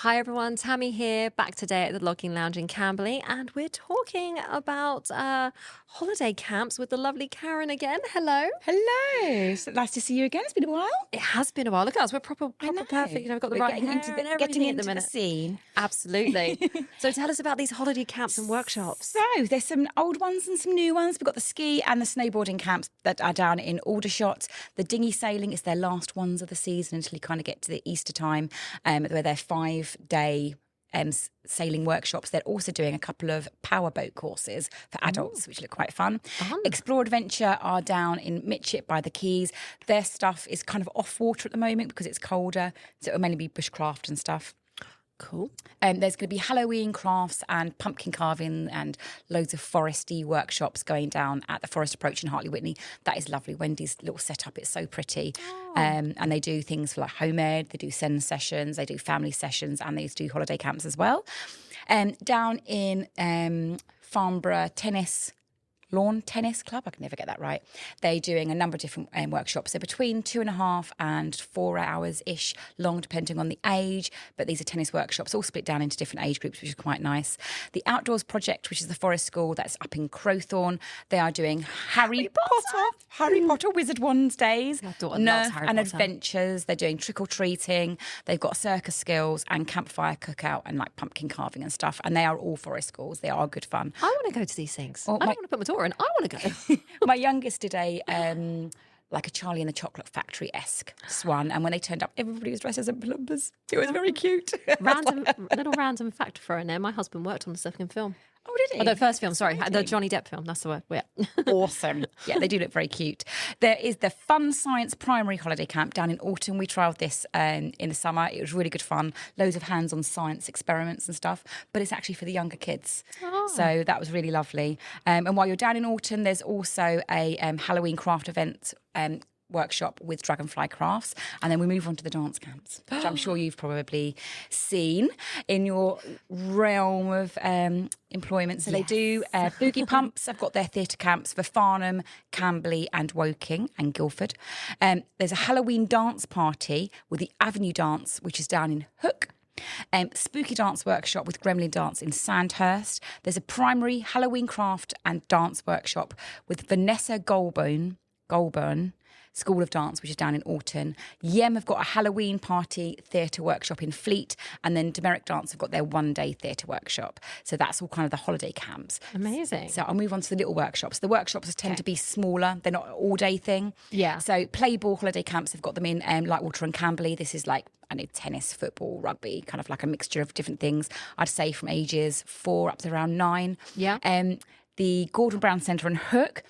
Hi everyone, Tammy here, back today at the Logging Lounge in Camberley, and we're talking about holiday camps with the lovely Karen again. Hello. Hello. So nice to see you again. It's been a while. It has been a while. Look at us, we're proper perfect. You know, we've got the right hair and everything at the minute. Scene. Absolutely. So tell us about these holiday camps and workshops. So there's some old ones and some new ones. We've got the ski and the snowboarding camps that are down in Aldershot. The dinghy sailing is their last ones of the season until you kind of get to the Easter time, where they're 5-day sailing workshops. They're also doing a couple of powerboat courses for adults, which look quite fun. Explore Adventure are down in Mitchett by the Quays. Their stuff is kind of off water at the moment because it's colder, so it'll mainly be bushcraft and stuff. Cool. There's going to be Halloween crafts and pumpkin carving and loads of foresty workshops going down at the Forest Approach in Hartley Whitney. That is lovely. Wendy's little setup, it's so pretty. And they do things for like home ed, they do SEND sessions, they do family sessions, and they do holiday camps as well. Down in Farnborough Lawn Tennis Club, I can never get that right. They're doing a number of different workshops. They're between 2.5 and 4 hours-ish long, depending on the age. But these are tennis workshops, all split down into different age groups, which is quite nice. The Outdoors Project, which is the forest school that's up in Crowthorne, they are doing Harry Potter Wizard Wands days, Nerf and Adventures. They're doing trick-or-treating. They've got circus skills and campfire cookout and like pumpkin carving and stuff. And they are all forest schools. They are good fun. I want to go to these things. I don't want to put my daughter in. I want to go. My youngest did a like a Charlie and the Chocolate Factory-esque swan, and when they turned up, everybody was dressed as Oompa-Loompas. It was very cute. Little random fact for in there. My husband worked on the second film. Oh, did he? Oh, the first film, sorry. The Johnny Depp film, that's the word. Yeah. Awesome. Yeah, they do look very cute. There is the Fun Science Primary Holiday Camp down in Autumn. We trialled this in the summer. It was really good fun. Loads of hands-on science experiments and stuff, but it's actually for the younger kids. Oh. So that was really lovely. And while you're down in Autumn, there's also a Halloween craft event workshop with Dragonfly Crafts, and then we move on to the dance camps, which I'm sure you've probably seen in your realm of employment. So they do Boogie Pumps. I've got their theatre camps for Farnham, Camberley and Woking and Guildford. There's a Halloween dance party with the Avenue Dance, which is down in Hook. Spooky dance workshop with Gremlin Dance in Sandhurst. There's a primary Halloween craft and dance workshop with Vanessa Goulburn School of Dance, which is down in Aughton. Yem have got a Halloween party theatre workshop in Fleet, and then Demeric Dance have got their one-day theatre workshop. So that's all kind of the holiday camps. Amazing. So I'll move on to the little workshops. The workshops tend to be smaller. They're not an all-day thing. Yeah. So Playball holiday camps have got them in Lightwater and Camberley. This is like, I know, tennis, football, rugby, kind of like a mixture of different things. I'd say from ages 4 up to around 9. Yeah. The Gordon Brown Centre and Hook,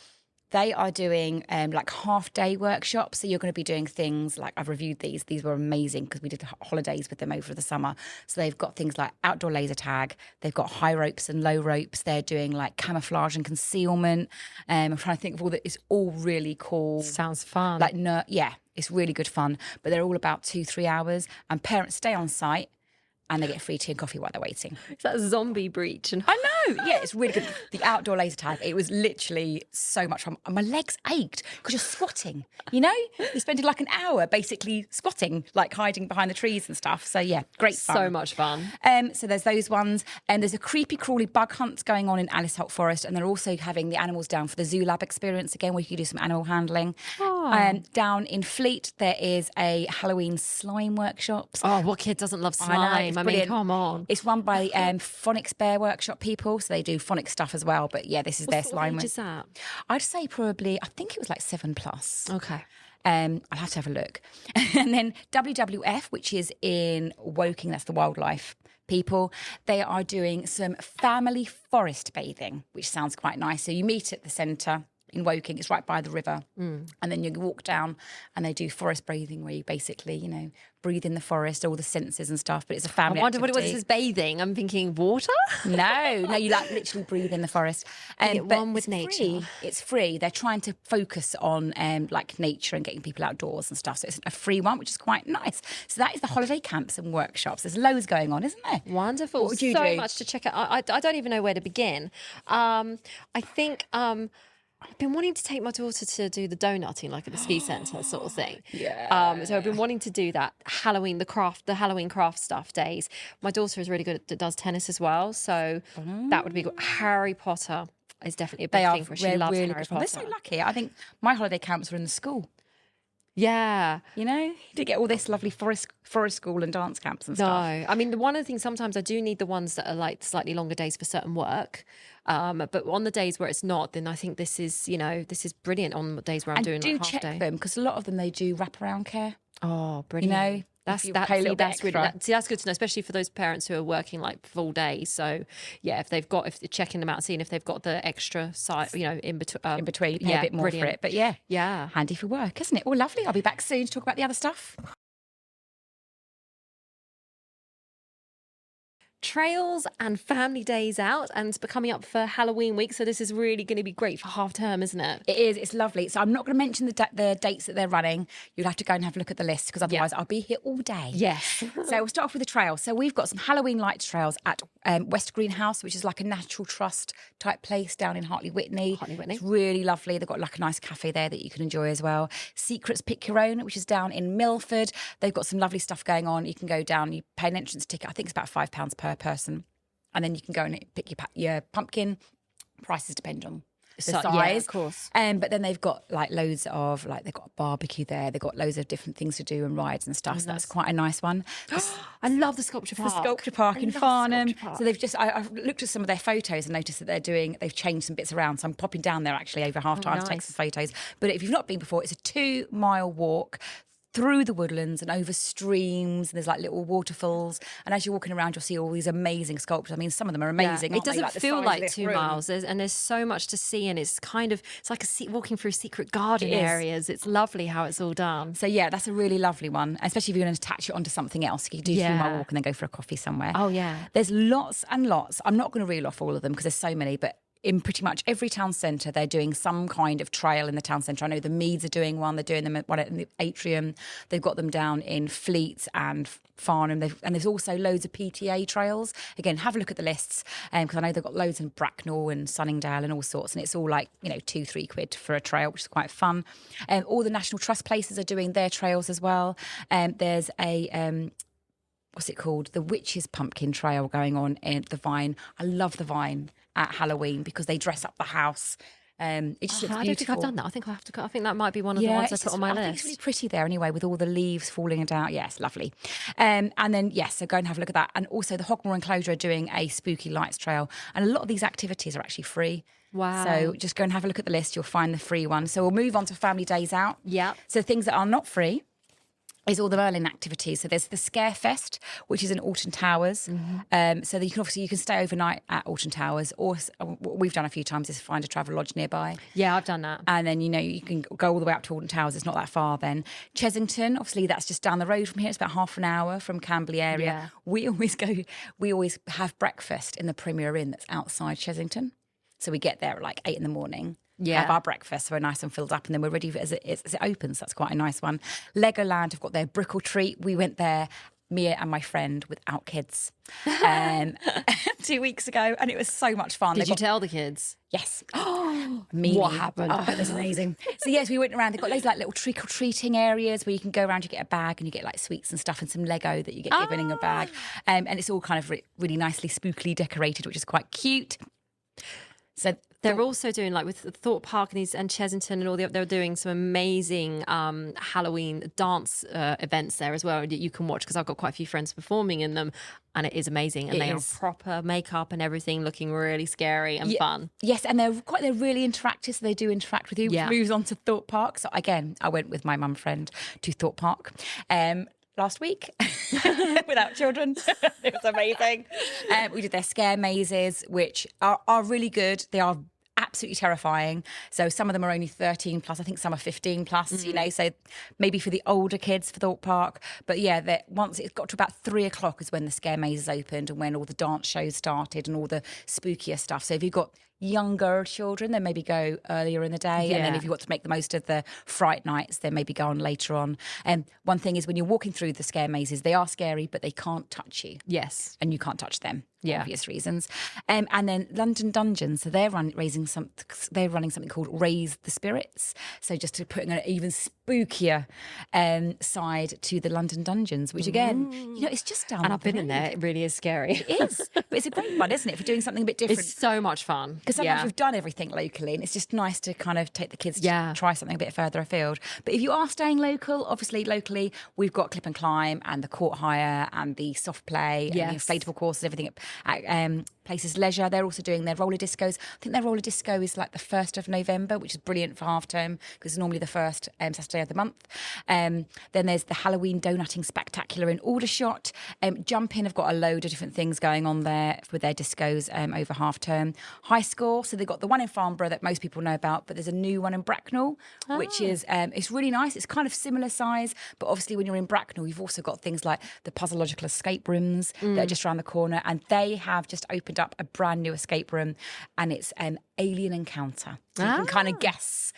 they are doing like half-day workshops. So you're going to be doing things like, I've reviewed these. These were amazing because we did holidays with them over the summer. So they've got things like outdoor laser tag. They've got high ropes and low ropes. They're doing like camouflage and concealment. I'm trying to think of all that. It's all really cool. Sounds fun. Like, yeah, it's really good fun. But they're all about 2-3 hours. And parents stay on site and they get free tea and coffee while they're waiting. It's that zombie breach. And I know, yeah, it's really good. The outdoor laser tag, it was literally so much fun. My legs ached because you're squatting, you know? You spend like an hour basically squatting, like hiding behind the trees and stuff. So yeah, great fun. So much fun. So there's those ones. And there's a creepy crawly bug hunt going on in Alice Holt Forest, and they're also having the animals down for the Zoo Lab experience again, where you can do some animal handling. Oh. Down in Fleet, there is a Halloween slime workshops. Oh, what kid doesn't love slime? I mean, come on. It's run by Phonics Bear Workshop people, so they do phonics stuff as well. But yeah, this is their slime. What age is that? I'd say probably, I think it was like 7+. Okay. I'll have to have a look. And then WWF, which is in Woking, that's the wildlife people. They are doing some family forest bathing, which sounds quite nice. So you meet at the centre in Woking, it's right by the river. And then you walk down and they do forest bathing where you basically, you know, breathe in the forest, all the senses and stuff, but it's a family I wonder activity. what it is bathing. I'm thinking water? No, you like literally breathe in the forest. Get one with nature. It's free. They're trying to focus on like nature and getting people outdoors and stuff. So it's a free one, which is quite nice. So that is the holiday camps and workshops. There's loads going on, isn't there? Wonderful. What would you so do? much to check out. I don't even know where to begin. I think I've been wanting to take my daughter to do the donutting, like at the ski centre sort of thing. Yeah. So I've been wanting to do that the Halloween craft stuff days. My daughter is really good at does tennis as well, so that would be good. Harry Potter is definitely a They big are thing for her. She loves really Harry good fun. They're Potter. so lucky. I think my holiday camps were in the school. Yeah. You know, you did get all this lovely forest school and dance camps and No, stuff. I mean, one of the things sometimes I do need the ones that are like slightly longer days for certain work. But on the days where it's not, then I think this is, this is brilliant on the days where I'm And doing do like half check day. them because a lot of them they do wraparound care. Oh, You brilliant. know, That's if you that. pay a See, little bit that's really extra. see, that's good to know, especially for those parents who are working like full days. So, yeah, if they're checking them out, seeing if they've got the extra side, in between. In between, you pay a bit more for it. But yeah. handy for work, isn't it? Oh, lovely. I'll be back soon to talk about the other stuff. Trails and family days out, and it's coming up for Halloween week. So this is really going to be great for half term, isn't it? It is. It's lovely. So I'm not going to mention the dates that they're running. You'll have to go and have a look at the list because otherwise I'll be here all day. Yes. So we'll start off with the trails. So we've got some Halloween lights trails at West Greenhouse, which is like a natural trust type place down in Hartley Whitney. It's really lovely. They've got like a nice cafe there that you can enjoy as well. Secrets Pick Your Own, which is down in Milford. They've got some lovely stuff going on. You can go down, you pay an entrance ticket. I think it's about £5 per person. And then you can go and pick your pumpkin. Prices depend on the size. Yeah, of course. But then they've got like loads of they've got a barbecue there. They've got loads of different things to do and rides and stuff. So that's quite a nice one. I love the sculpture park. The sculpture park in love Farnham. Sculpture Park. So I've looked at some of their photos and noticed that they've changed some bits around. So I'm popping down there actually over half time to take nice. some photos. But if you've not been before, it's a 2-mile walk through the woodlands and over streams, and there's like little waterfalls. And as you're walking around, you'll see all these amazing sculptures. I mean, some of them are amazing. It aren't they? doesn't Like the feel size of like this 2 room. miles, and there's so much to see, and it's like walking through secret garden It is. areas. It's lovely how it's all done. So yeah, that's a really lovely one, especially if you're going to attach it onto something else. You can do Yeah. 3-mile walk and then go for a coffee somewhere. Oh, yeah. There's lots and lots. I'm not going to reel off all of them because there's so many, but in pretty much every town centre, they're doing some kind of trail in the town centre. I know the Meads are doing one. They're doing them at one in the atrium. They've got them down in Fleet and Farnham. And there's also loads of PTA trails. Again, have a look at the lists because I know they've got loads in Bracknell and Sunningdale and all sorts. And it's all like, £2-3 for a trail, which is quite fun. All the National Trust places are doing their trails as well. There's a... what's it called? The Witches Pumpkin Trail going on in the Vine. I love the Vine at Halloween because they dress up the house. It just looks beautiful. I don't think I've done that. I think I have to. I think that might be one of the ones I put on my I list. think it's really pretty there anyway, with all the leaves falling down. Yes, lovely. And then, so go and have a look at that. And also the Hogmore Enclosure are doing a spooky lights trail. And a lot of these activities are actually free. Wow. So just go and have a look at the list. You'll find the free one. So we'll move on to family days out. Yeah. So things that are not free is all the Merlin activities. So there's the Scare Fest, which is in Alton Towers. So that you can stay overnight at Alton Towers, or what we've done a few times is find a travel lodge nearby. Yeah, I've done that. And then, you can go all the way up to Alton Towers. It's not that far then. Chesington, obviously, that's just down the road from here. It's about half an hour from Camberley area. Yeah. We always have breakfast in the Premier Inn that's outside Chesington. So we get there at like 8 a.m. Yeah. Have our breakfast, so we're nice and filled up, and then we're ready as it opens. That's quite a nice one. Legoland have got their Brickle Treat. We went there, Mia and my friend, without kids, 2 weeks ago, and it was so much fun. Did you tell the kids? Yes. What happened? Oh, that's amazing. So yes, we went around. They've got loads of like little trick-or-treating areas where you can go around, you get a bag and you get like sweets and stuff and some Lego that you get given in a bag. And it's all kind of really nicely spookily decorated, which is quite cute. So they're also doing like with Thorpe Park and Chesington and all they're doing some amazing Halloween dance events there as well that you can watch, because I've got quite a few friends performing in them, and it is amazing. And they are proper makeup and everything, looking really scary and fun. Yes, and they're really interactive, so they do interact with you, which moves on to Thorpe Park. So again, I went with my mum friend to Thorpe Park last week without children. It was amazing. We did their scare mazes, which are really good. They are absolutely terrifying. So some of them are only 13 plus. I think some are 15 plus, so maybe for the older kids for Thorpe Park. But yeah, once it's got to about 3 o'clock is when the scare mazes opened and when all the dance shows started and all the spookier stuff. So if you've got younger children, then maybe go earlier in the day. And then Yeah. if you want to make the most of the fright nights, then maybe go on later on. And one thing is when you're walking through the scare mazes, they are scary, but they can't touch you. Yes. And you can't touch them for Yeah. obvious reasons. And then London Dungeons, so they're running something called Raise the Spirits. So just to put an even spookier side to the London Dungeons, which again, it's just down. And I've been in there. It really is scary. It is, but it's a great one, isn't it, for doing something a bit different? It's so much fun. Because sometimes we've done everything locally, and it's just nice to kind of take the kids to try something a bit further afield. But if you are staying local, obviously locally, we've got Clip and Climb and the Court Hire and the Soft Play and the inflatable courses, everything at Places Leisure. They're also doing their roller discos. I think their roller disco is like the 1st of November, which is brilliant for half term because it's normally the first Saturday of the month. Then there's the Halloween Donutting Spectacular in Aldershot. Jump In have got a load of different things going on there with their discos over half term. High Score, so they've got the one in Farnborough that most people know about, but there's a new one in Bracknell, which is it's really nice. It's kind of similar size, but obviously when you're in Bracknell, you've also got things like the puzzleological escape rooms that are just around the corner, and they have just opened up a brand new escape room, and it's an alien encounter. So you can kind of guess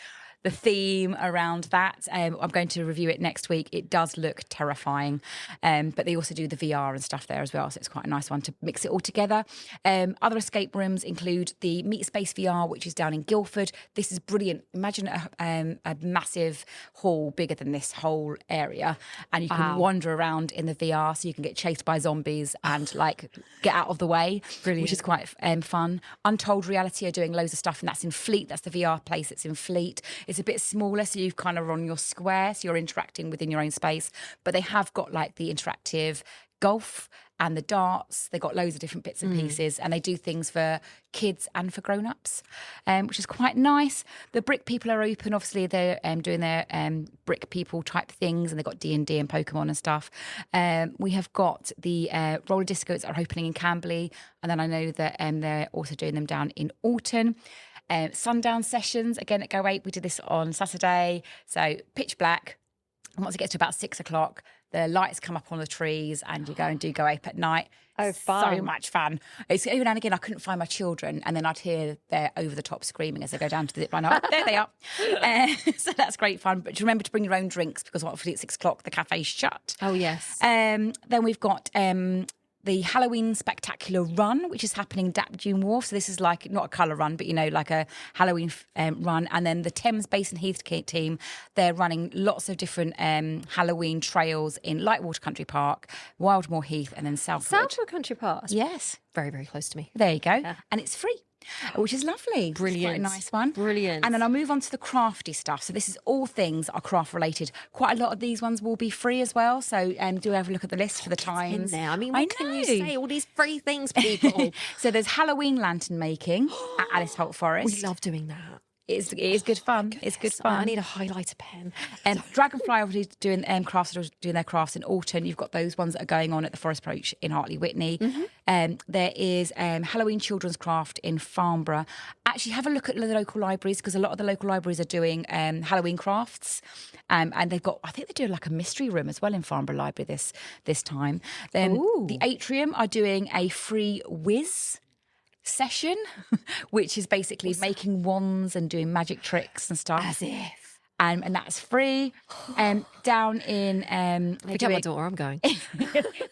the theme around that. I'm going to review it next week. It does look terrifying, but they also do the VR and stuff there as well, so it's quite a nice one to mix it all together. Other escape rooms include the Meet Space VR, which is down in Guildford. This is brilliant. Imagine a massive hall bigger than this whole area, and you can wander around in the VR, so you can get chased by zombies and like get out of the way, which is quite fun. Untold Reality are doing loads of stuff, and that's in Fleet. That's the VR place. It's in Fleet. It's a bit smaller, so you've kind of on your square, so you're interacting within your own space. But they have got like the interactive golf and the darts. They've got loads of different bits and pieces, and they do things for kids and for grown-ups, which is quite nice. The Brick People are open. Obviously, they're doing their Brick People type things, and they've got D&D and Pokemon and stuff. We have got the roller discos that are opening in Camberley, and then I know that they're also doing them down in Alton. Sundown sessions, again at Go 8, we did this on Saturday. So pitch black, and once it gets to about 6 o'clock, the lights come up on the trees and you go and do Go 8 at night. Oh, fun. So much fun. It's every now and again I couldn't find my children, and then I'd hear their over-the-top screaming as they go down to the zip line. Oh, there they are. So that's great fun. But remember to bring your own drinks, because obviously at 6 o'clock the cafe's shut. Oh, yes. Then we've got the Halloween Spectacular Run, which is happening at Dune Wharf. So this is like not a colour run, but like a Halloween run. And then the Thames Basin Heath team, they're running lots of different Halloween trails in Lightwater Country Park, Wildmoor Heath, and then Southwood. Southwood Country Park. Yes. Very, very close to me. There you go. Yeah. And it's free, which is lovely. Brilliant. It's quite a nice one. Brilliant. And then I'll move on to the crafty stuff. So this is all things that are craft related. Quite a lot of these ones will be free as well. So do have a look at the list for the times. In there. I mean, what can you say? All these free things, people. So there's Halloween lantern making at Alice Holt Forest. We love doing that. It is good fun. It's good fun. I need a highlighter pen. Dragonfly obviously doing doing their crafts in Alton. You've got those ones that are going on at the Forest Approach in Hartley Whitney. There is Halloween Children's Craft in Farnborough. Actually, have a look at the local libraries, because a lot of the local libraries are doing Halloween crafts. And they've got, I think they do like a mystery room as well in Farnborough Library this time. Then the Atrium are doing a free whiz session, which is basically making wands and doing magic tricks and stuff. As if. And that's free. Down in... Pick up my daughter, I'm going.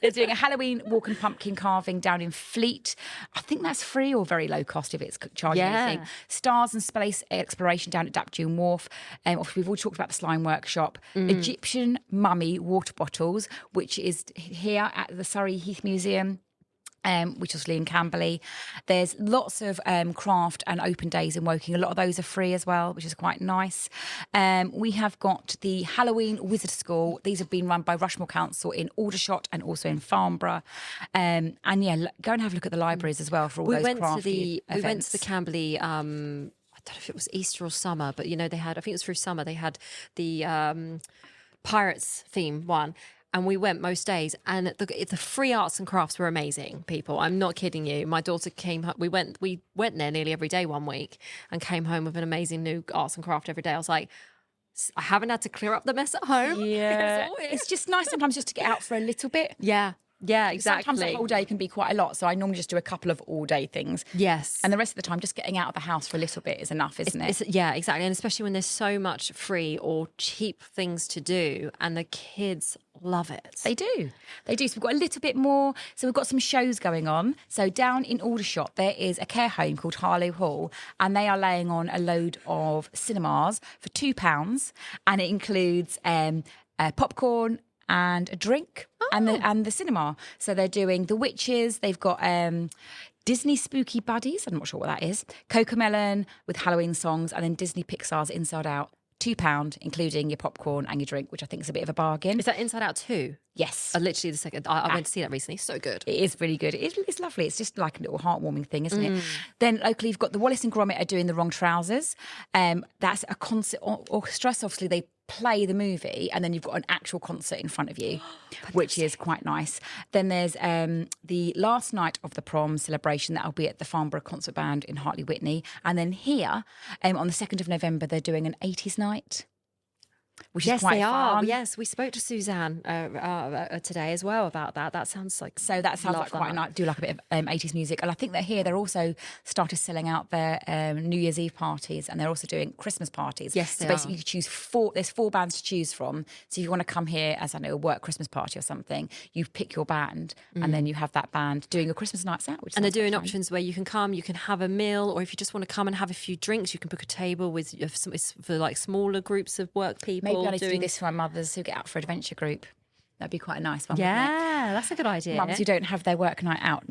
They're doing a Halloween walk and pumpkin carving down in Fleet. I think that's free or very low cost if it's charging anything. Stars and Space Exploration down at Dune Wharf. Obviously, we've all talked about the slime workshop. Egyptian mummy water bottles, which is here at the Surrey Heath Museum. Which is in Camberley. There's lots of craft and open days in Woking. A lot of those are free as well, which is quite nice. We have got the Halloween Wizard School. These have been run by Rushmore Council in Aldershot and also in Farnborough. And yeah, go and have a look at the libraries as well for all those crafty events. We went to the Camberley. I don't know if it was Easter or summer, but they had. I think it was through summer. They had the Pirates theme one. And we went most days, and the free arts and crafts were amazing, people. I'm not kidding you. My daughter came home. We went there nearly every day one week and came home with an amazing new arts and craft every day. I was like, I haven't had to clear up the mess at home. Yeah. It's just nice sometimes just to get out for a little bit. Yeah. Yeah, Sometimes a exactly. whole day can be quite a lot, so I normally just do a couple of all-day things. Yes. And the rest of the time, just getting out of the house for a little bit is enough, isn't it? Yeah, exactly. And especially when there's so much free or cheap things to do, and the kids love it. They do. They do. So we've got a little bit more. So we've got some shows going on. So down in Aldershot, there is a care home called Harlow Hall, and they are laying on a load of cinemas for £2, and it includes popcorn and a drink and the cinema. So they're doing The Witches. They've got Disney Spooky Buddies. I'm not sure what that is. Cocomelon with Halloween songs, and then Disney Pixar's Inside Out. £2, including your popcorn and your drink, which I think is a bit of a bargain. Is that Inside Out 2? Yes. Literally the second. I went to see that recently. So good. It is really good. It's lovely. It's just like a little heartwarming thing, isn't it? Then locally, you've got the Wallace and Gromit are doing The Wrong Trousers. That's a concert orchestra. So obviously, they play the movie and then you've got an actual concert in front of you, which is quite nice. Then there's the last night of the prom celebration that'll be at the Farnborough Concert Band in Hartley Whitney. And then here on the 2nd of November, they're doing an 80s night, which is quite fun. Yes, we spoke to Suzanne today as well about that. That sounds like quite nice. Do like a bit of 80s music, and I think they're also started selling out their New Year's Eve parties, and they're also doing Christmas parties. Yes, so basically you choose there's 4 bands to choose from. So if you want to come here as a work Christmas party or something, you pick your band, and then you have that band doing a Christmas nights out. And they're doing options where you can come, you can have a meal, or if you just want to come and have a few drinks, you can book a table with for like smaller groups of work people. Maybe I need to do this for my mothers who get out for adventure group. That'd be quite a nice one. Yeah, that's a good idea. Mums who don't have their work night out.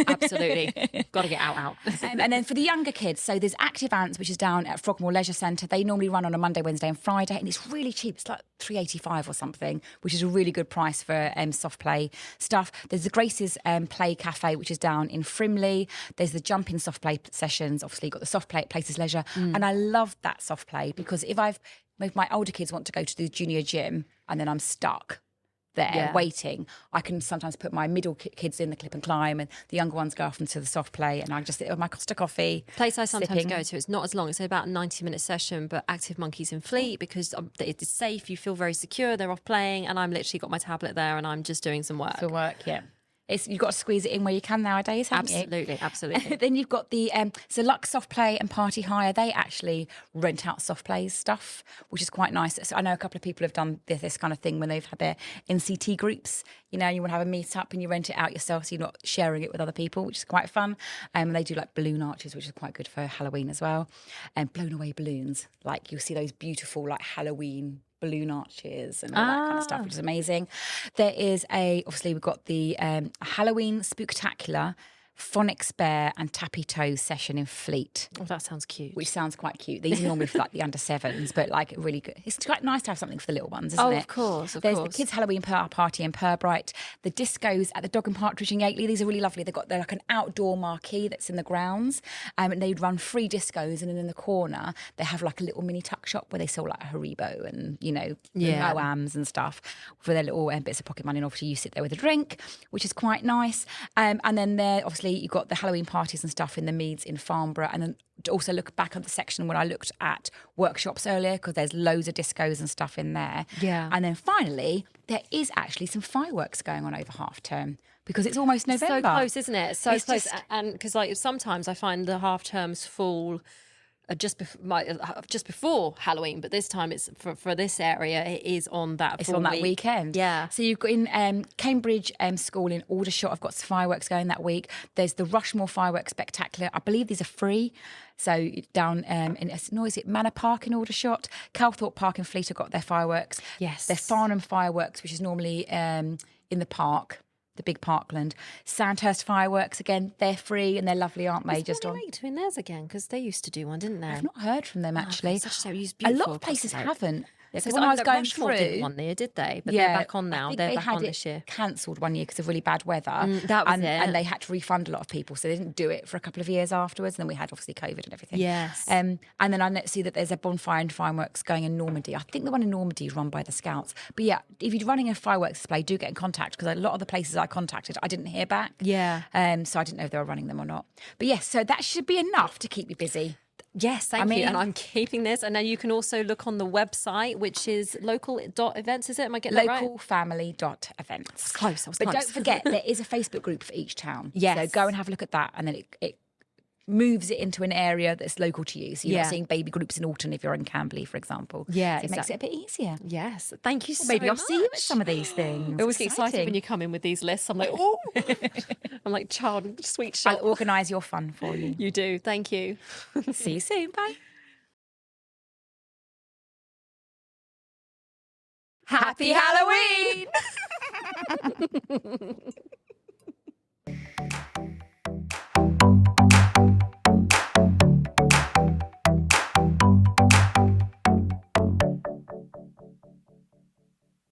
Absolutely. Got to get out. And then for the younger kids, so there's Active Ants, which is down at Frogmore Leisure Centre. They normally run on a Monday, Wednesday and Friday, and it's really cheap. It's like $3.85 or something, which is a really good price for soft play stuff. There's the Grace's Play Cafe, which is down in Frimley. There's the jumping soft play sessions. Obviously, you've got the soft play at Places Leisure. And I love that soft play because if my older kids want to go to the junior gym and then I'm stuck there waiting, I can sometimes put my middle kids in the clip and climb and the younger ones go off into the soft play and I just sit with my Costa coffee. Place I sometimes go to, it's not as long, it's about a 90-minute session, but Active Monkeys in Fleet because it is safe, you feel very secure, they're off playing and I'm literally got my tablet there and I'm just doing some work. For work, yeah. You've got to squeeze it in where you can nowadays, haven't you? Absolutely. Then you've got the so Lux Soft Play and Party Hire. They actually rent out soft plays stuff, which is quite nice. So I know a couple of people have done this kind of thing when they've had their NCT groups. You want to have a meet up and you rent it out yourself, so you're not sharing it with other people, which is quite fun. They do like balloon arches, which is quite good for Halloween as well. And blown away balloons, like you'll see those beautiful like Halloween balloon arches and all that kind of stuff, which is amazing. There is obviously we've got the Halloween Spooktacular, Phonics Bear and Tappy Toes session in Fleet. Oh, that sounds cute. Which sounds quite cute. These are normally for like the under 7s, but like really good. It's quite nice to have something for the little ones, isn't it? Of course. There's the Kids Halloween Party in Purbright, the discos at the Dog and Partridge in Yateley. These are really lovely. They're like an outdoor marquee that's in the grounds, and they'd run free discos, and then in the corner they have like a little mini tuck shop where they sell like a Haribo and Moams and stuff for their little bits of pocket money. And obviously you sit there with a drink, which is quite nice. And then there obviously you've got the Halloween parties and stuff in the Meads in Farnborough, and then also look back at the section when I looked at workshops earlier because there's loads of discos and stuff in there. Yeah. And then finally, there is actually some fireworks going on over half term because it's almost November. So close, isn't it? So It's close. just- And because like sometimes I find the half terms fall just before Halloween, but this time it's for this area it is on that. It's on that weekend. Yeah. So you've got in Cambridge School in Aldershot, I've got some fireworks going that week. There's the Rushmore Fireworks Spectacular. I believe these are free. So down is it Manor Park in Aldershot? Calthorpe Park in Fleet have got their fireworks. Yes. There's Farnham Fireworks, which is normally in the park, the big parkland. Sandhurst Fireworks, again, they're free and they're lovely, aren't they? Just on doing theirs again because they used to do one, didn't they? I've not heard from them actually. Such a A lot of places haven't. Because when I was going Rushmore through, didn't one year, did they? But they're back on now. They're back on this year. Cancelled one year because of really bad weather. That was and, it. And they had to refund a lot of people, so they didn't do it for a couple of years afterwards. And then we had obviously COVID and everything. Yes. And then I see that there's a bonfire and fireworks going in Normandy. I think the one in Normandy is run by the Scouts. But yeah, if you're running a fireworks display, do get in contact because a lot of the places I contacted, I didn't hear back. Yeah. So I didn't know if they were running them or not. But yes, so that should be enough to keep you busy. Yes, thank you. And I'm keeping this. And now you can also look on the website, which is local.events, is it? Am I getting that right? Localfamily.events. Close. I was But close. don't forget, there is a Facebook group for each town. Yes. So go and have a look at that, and then it moves it into an area that's local to you. So you're not seeing baby groups in Alton if you're in Camberley, for example. Yeah, so it makes it a bit easier. Yes. Thank you so Maybe I'll much. see you at some of these things. I always get excited when you come in with these lists. I'm like, oh, I'm like, child, sweet shop. I'll organise your fun for you. You do. Thank you. See you soon. Bye. Happy Halloween!